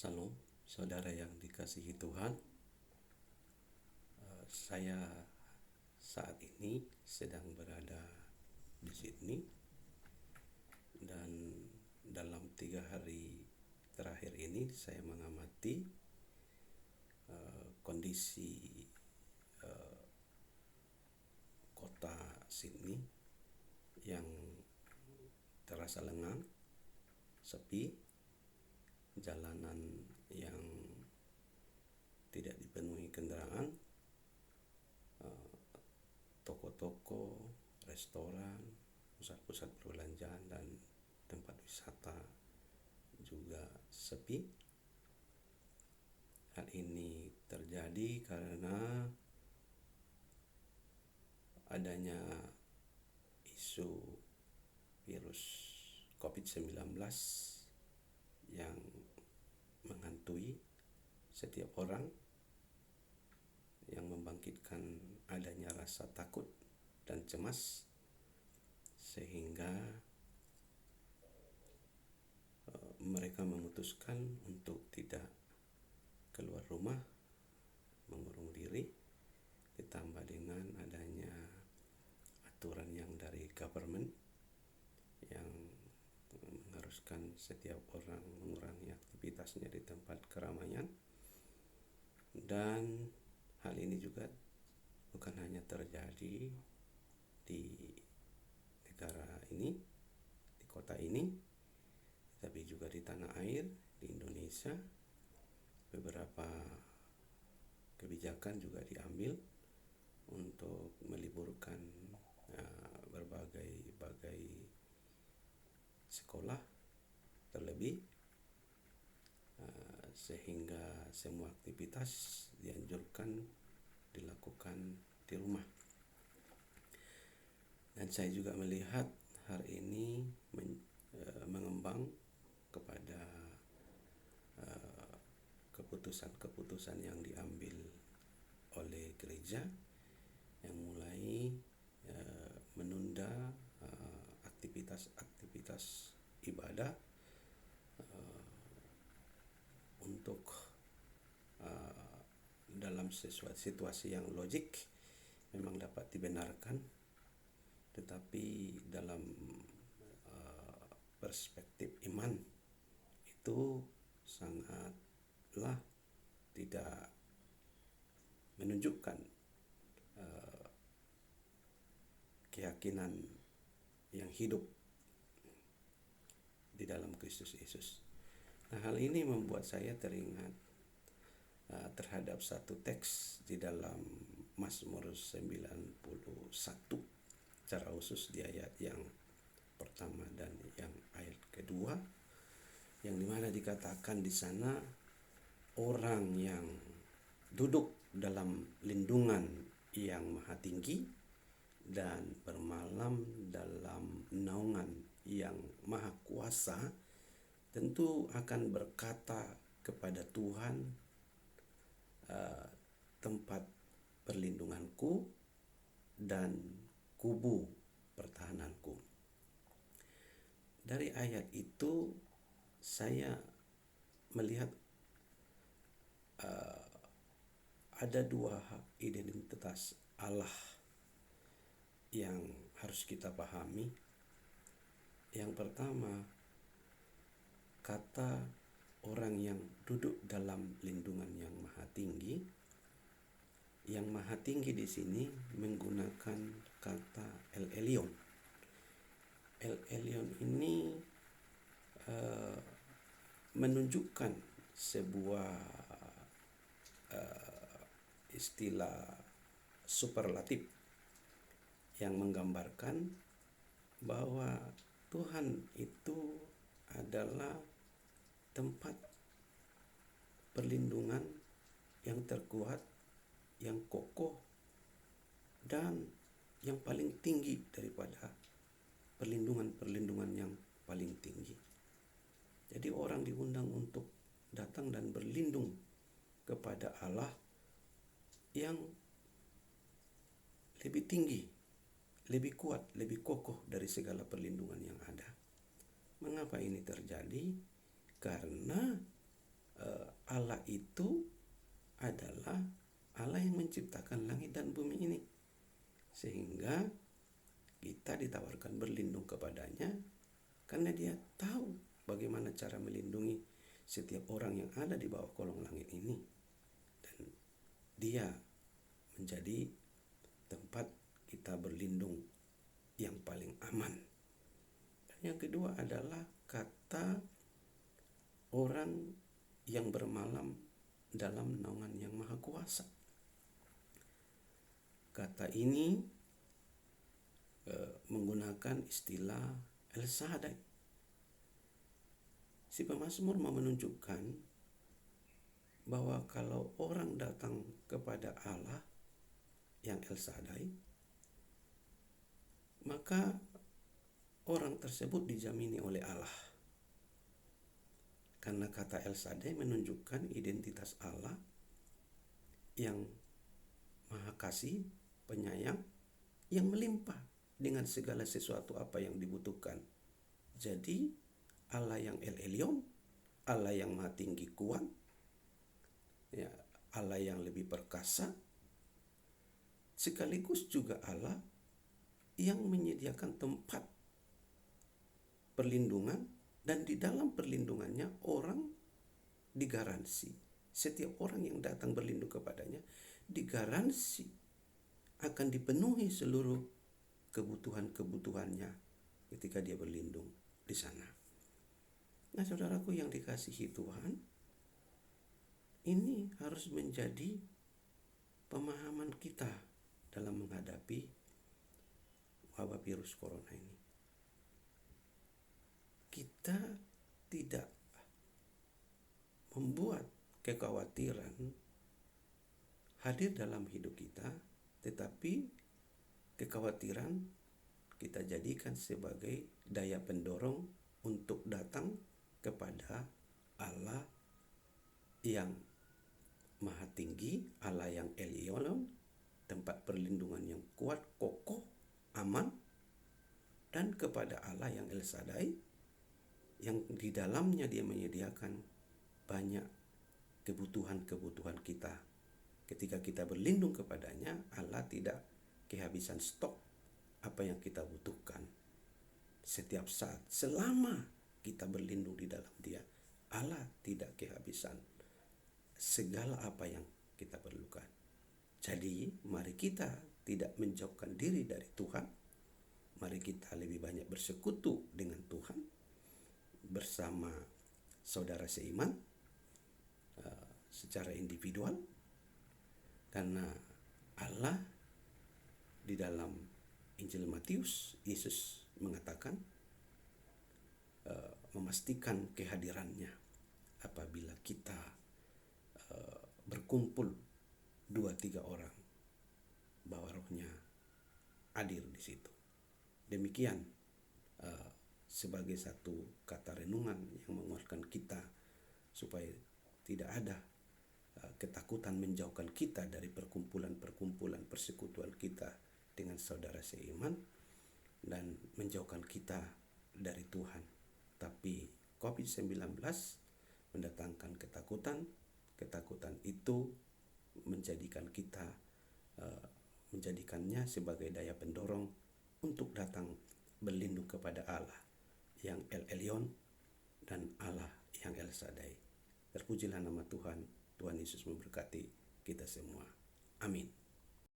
Salam, saudara yang dikasihi Tuhan. Saya saat ini sedang berada di Sydney, dan dalam 3 hari terakhir ini saya mengamati kondisi kota Sydney yang terasa lengang, sepi, jalanan yang tidak dipenuhi kendaraan, toko-toko, restoran, pusat-pusat perbelanjaan dan tempat wisata juga sepi. Hal ini terjadi karena adanya isu virus COVID-19 yang menghantui setiap orang, yang membangkitkan adanya rasa takut dan cemas, sehingga mereka memutuskan untuk tidak keluar rumah, mengurung diri, ditambah dengan adanya aturan yang dari government yang mengharuskan setiap orang mengurangi aktivitasnya di tempat keramaian. Dan hal ini juga bukan hanya terjadi di negara ini, di kota ini, tapi juga di tanah air, di Indonesia. Beberapa kebijakan juga diambil untuk meliburkan berbagai sekolah terlebih, sehingga semua aktivitas dianjurkan dilakukan di rumah. Dan saya juga melihat hari ini mengembang kepada keputusan-keputusan yang diambil oleh gereja yang mulai menunda aktivitas ibadah untuk dalam situasi yang logik memang dapat dibenarkan, tetapi dalam perspektif iman itu sangatlah tidak menunjukkan keyakinan yang hidup di dalam Kristus Yesus. Nah, hal ini membuat saya teringat terhadap satu teks di dalam Mazmur 91, secara khusus di ayat yang pertama dan yang ayat kedua, yang dimana dikatakan di sana, orang yang duduk dalam lindungan yang maha tinggi dan bermalam dalam naungan yang maha kuasa tentu akan berkata kepada Tuhan, tempat perlindunganku dan kubu pertahananku. Dari ayat itu saya melihat ada dua identitas Allah yang harus kita pahami. Yang pertama, kata orang yang duduk dalam lindungan yang maha tinggi. Yang maha tinggi di sini menggunakan kata El Elyon. El Elyon ini menunjukkan sebuah istilah superlatif yang menggambarkan bahwa Tuhan itu adalah tempat perlindungan yang terkuat, yang kokoh, dan yang paling tinggi daripada perlindungan-perlindungan yang paling tinggi. Jadi orang diundang untuk datang dan berlindung kepada Allah yang lebih tinggi, lebih kuat, lebih kokoh dari segala perlindungan yang ada. Mengapa ini terjadi? Karena Allah itu adalah Allah yang menciptakan langit dan bumi ini. Sehingga kita ditawarkan berlindung kepadanya karena dia tahu bagaimana cara melindungi setiap orang yang ada di bawah kolong langit ini. Dan dia menjadi tempat kita berlindung yang paling aman. Dan yang kedua adalah kata orang yang bermalam dalam naungan yang maha kuasa. Kata ini menggunakan istilah El Shaddai. Si pemazmur mau menunjukkan bahwa kalau orang datang kepada Allah yang El Shaddai, maka orang tersebut dijamini oleh Allah. Karena kata El Shaddai menunjukkan identitas Allah yang maha kasih, penyayang, yang melimpah dengan segala sesuatu apa yang dibutuhkan. Jadi Allah yang El Elyon, Allah yang maha tinggi kuat, ya, Allah yang lebih perkasa, sekaligus juga Allah yang menyediakan tempat perlindungan, dan di dalam perlindungannya orang digaransi. Setiap orang yang datang berlindung kepadanya digaransi akan dipenuhi seluruh kebutuhan-kebutuhannya ketika dia berlindung di sana. Nah, saudaraku yang dikasihi Tuhan, ini harus menjadi pemahaman kita dalam menghadapi wabah virus corona ini. Kita tidak membuat kekhawatiran hadir dalam hidup kita, tetapi kekhawatiran kita jadikan sebagai daya pendorong untuk datang kepada Allah yang maha tinggi, Allah yang Elyon, tempat perlindungan yang kuat, kokoh, aman, dan kepada Allah yang El Shaddai, yang di dalamnya dia menyediakan banyak kebutuhan-kebutuhan kita. Ketika kita berlindung kepadanya, Allah tidak kehabisan stok apa yang kita butuhkan. Setiap saat, selama kita berlindung di dalam dia, Allah tidak kehabisan segala apa yang kita perlukan. Jadi, mari kita tidak menjauhkan diri dari Tuhan. Mari kita lebih banyak bersekutu dengan Tuhan bersama saudara seiman secara individual, karena Allah di dalam Injil Matius, Yesus mengatakan memastikan kehadirannya apabila kita berkumpul 2-3 orang, bahwa rohnya hadir di situ. Demikian sebagai satu kata renungan yang menguatkan kita supaya tidak ada ketakutan menjauhkan kita dari perkumpulan-perkumpulan persekutuan kita dengan saudara seiman dan menjauhkan kita dari Tuhan. Tapi COVID-19 mendatangkan ketakutan. Ketakutan itu menjadikannya sebagai daya pendorong untuk datang berlindung kepada Allah yang El Elyon dan Allah yang El Shaddai. Terpujilah nama Tuhan. Tuhan Yesus memberkati kita semua. Amin.